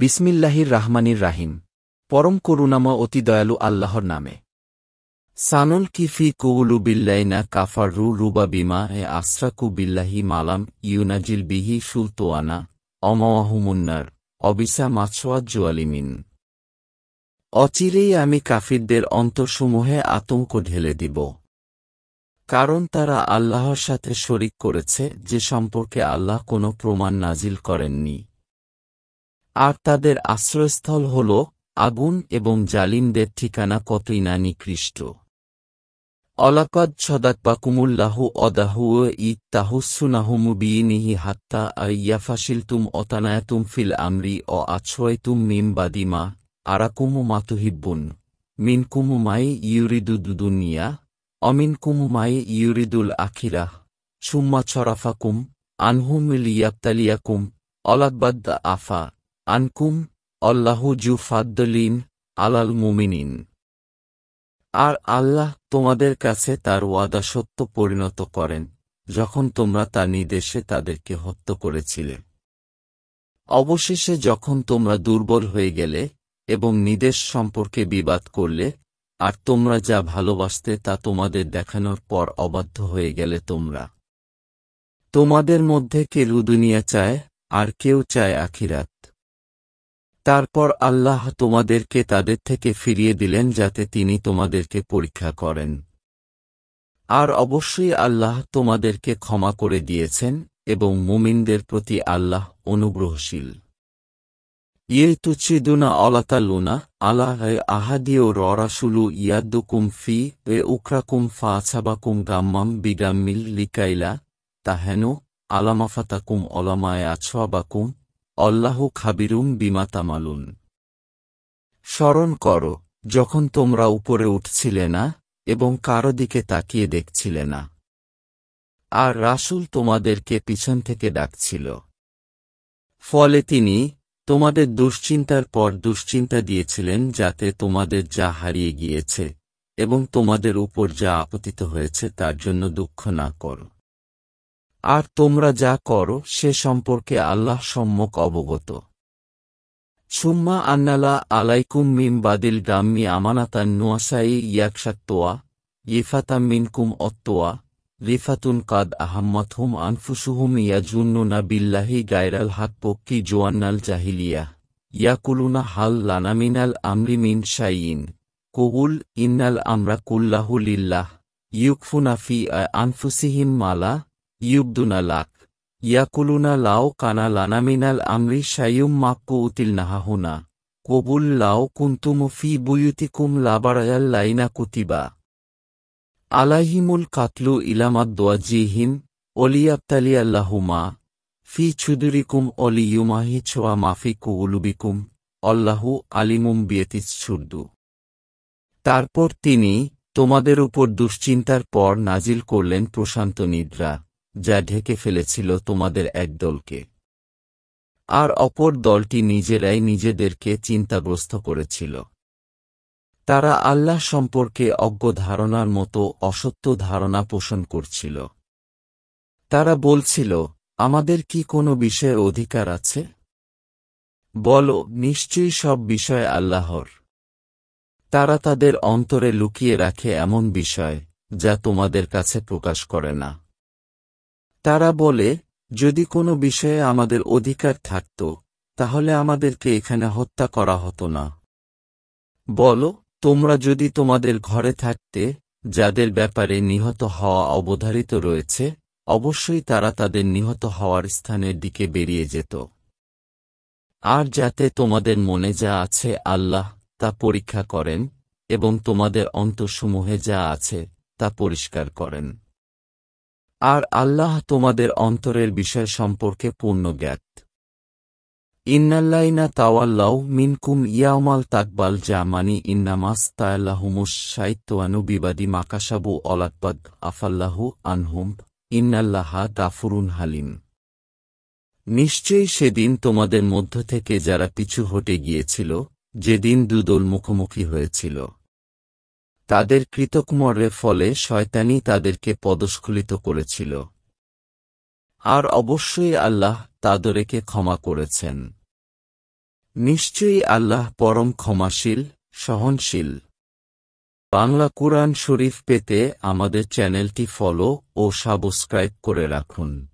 বিসমিল্লাহির রাহমানির রাহিম। পরম করুণাময় অতি দয়ালু আল্লাহর নামে। সানুল কিফি কুউলু বিল্লাইনা কাফারু রুবা বিমা এ আসরাকু বিল্লাহি মালাম ইউনাজিল বিহি সুলতোয়ানা অমাওয়াহুমুন্নার অবিসা মাছওয়াজ জুয়ালিমিন। অচিরেই আমি কাফিরদের অন্তরসমূহে আতঙ্ক ঢেলে দিব, কারণ তারা আল্লাহর সাথে শরিক করেছে যে সম্পর্কে আল্লাহ কোনো প্রমাণ নাজিল করেননি। আর তাদের আশ্রয়স্থল হল আগুন এবং জালিমদের ঠিকানা কতই না নিকৃষ্ট। অলাকাদ সদাকবাকুমুল্লাহু অদাহু ইত্তাহুসুনাহুমুবিইনিহি হাত্তা ইয়াফাশিলতুম অতানায়াতুম ফিল আমরি অ আছওয়াইতুম মিম বাদিমা আরাকুমু মাতুহিব্বুন মিনকুমু মাই ইউরিদুদুনিয়া অমিনকুমু মাই ইউরিদুল আখিরাহ সুম্মা ছরাফাকুম আনহুম লিয়াবতালিয়াকুম অলাকবাদ্দা আফা আনকুম অল্লাহু জু ফাদ্দলিন আলাল মুমিনিন। আর আল্লাহ তোমাদের কাছে তার ওয়াদা সত্য পরিণত করেন যখন তোমরা তার নির্দেশে তাদেরকে হত্যা করেছিলে। অবশেষে যখন তোমরা দুর্বল হয়ে গেলে এবং নির্দেশ সম্পর্কে বিবাদ করলে, আর তোমরা যা ভালোবাসতে তা তোমাদের দেখানোর পর অবাধ্য হয়ে গেলে, তোমাদের মধ্যে কেউ দুনিয়া চায় আর কেউ চায় আখিরাত। তারপর আল্লাহ তোমাদেরকে তাদের থেকে ফিরিয়ে দিলেন যাতে তিনি তোমাদেরকে পরীক্ষা করেন। আর অবশ্যই আল্লাহ তোমাদেরকে ক্ষমা করে দিয়েছেন এবং মুমিনদের প্রতি আল্লাহ অনুগ্রহশীল। তুচ্ছিদুনা অলাতালুনা আল্লাহ আহাদিও রাসূলু ইয়াদুকুম ফি এ উকরাকুম ফাছাবাকুম গাম্মাম বিগাম্মিল লিকাইলা তাহেনু আলামাফাতাকুম অলামায় আছওয়াবাকুম অল্লাহু খাবিরুম বিমা তামালুন। স্মরণ করো যখন তোমরা উপরে উঠছিলে না এবং কারো দিকে তাকিয়ে দেখছিলে না, আর রাসূল তোমাদেরকে পিছন থেকে ডাকছিল। ফলে তিনি তোমাদের দুশ্চিন্তার পর দুশ্চিন্তা দিয়েছিলেন যাতে তোমাদের যা হারিয়ে গিয়েছে এবং তোমাদের উপর যা আপতিত হয়েছে তার জন্য দুঃখ না করো। আর তোমরা যা করো সে সম্পর্কে আল্লাহ সম্যক অবগত। সুম্মা আন্নালা আলাইকুম মিম বাদিল গাম্মি আমানাতান নুয়াসাই ইয়াকশাত্তোয়া ইফাতাম মিনকুম অত্তোয়া রিফাতুন কাদ আহাম্মাতহুম আনফুসুহুম ইয়াজুন্নুনা বিল্লাহি গায়রাল হাক্কি জোয়ান্নাল জাহিলিয়া ইয়াকুলুনা হাল লানা মিনাল আমরি মিন শাইইন কুল ইন্নাল আমরা কুল্লাহু লিল্লাহ ইউকফুনা ফি আনফুসিহিম মালা ইউবদুনা লাক ইয়াকুলুনা লাও কানা লানা মিনাল আমরি শাইয়ুম মাক্কু উতিলনাহাহুনা কবুল লাও কুনতুম ফি বুয়ুতিকুম লাবারায়াল লাইনা কুতিবা আলাইহিমুল কাতলু ইলামাদ্দোয়াজিহিম অলিয়াবতালিয়াল্লাহুমা ফি ছুদুরিকুম অলিয়ুমাহিছোয়া মাফি কুউলুবিকুম অল্লাহু আলিমুম বিয়েতিসছুরদু। তারপর তিনি তোমাদের উপর দুশ্চিন্তার পর নাজিল করলেন প্রশান্ত নিদ্রা, যা ঢেকে ফেলেছিল তোমাদের এক দলকে, আর অপর দলটি নিজেরাই নিজেদেরকে চিন্তাগ্রস্ত করেছিল। তারা আল্লাহ সম্পর্কে অজ্ঞ ধারণার মতো অসত্য ধারণা পোষণ করছিল। তারা বলছিল, আমাদের কি কোনো বিষয়ে অধিকার আছে? বলো, নিশ্চয়ই সব বিষয় আল্লাহর। তারা তাদের অন্তরে লুকিয়ে রাখে এমন বিষয় যা তোমাদের কাছে প্রকাশ করে না। তারা বলে, যদি কোনো বিষয়ে আমাদের অধিকার থাকত তাহলে আমাদেরকে এখানে হত্যা করা হতো না। বলো, তোমরা যদি তোমাদের ঘরে থাকতে যাদের ব্যাপারে নিহত হওয়া অবধারিত রয়েছে, অবশ্যই তারা তাদের নিহত হওয়ার স্থানের দিকে বেরিয়ে যেত। আর যাতে তোমাদের মনে যা আছে আল্লাহ তা পরীক্ষা করেন এবং তোমাদের অন্তরসমূহে যা আছে তা পরিষ্কার করেন। আর আল্লাহ তোমাদের অন্তরের বিষয় সম্পর্কে পূর্ণ জ্ঞাত। ইন্নাল্লাইনা তাওয়াল্লাউ মিনকুম ইয়াউমাল তাকবাল জামানি ইন্নামাস তায়াল্লাহুমুস শাইতানু বিবাদি মাকাসাবু অলাকবাদ আফাল্লাহু আনহুম ইন্নাল্লাহা গাফুরুন হালিম। নিশ্চয়ই সেদিন তোমাদের মধ্য থেকে যারা পিছু হটে গিয়েছিল, যেদিন দুদল মুখোমুখি হয়েছিল, তাদের কৃতকর্মের ফলে শয়তানি তাদেরকে পদস্খলিত করেছিল। আর অবশ্যই আল্লাহ তাদেরকে ক্ষমা করেছেন। নিশ্চয়ই আল্লাহ পরম ক্ষমাশীল, সহনশীল। বাংলা কুরআন শরীফ পেতে আমাদের চ্যানেলটি ফলো ও সাবস্ক্রাইব করে রাখুন।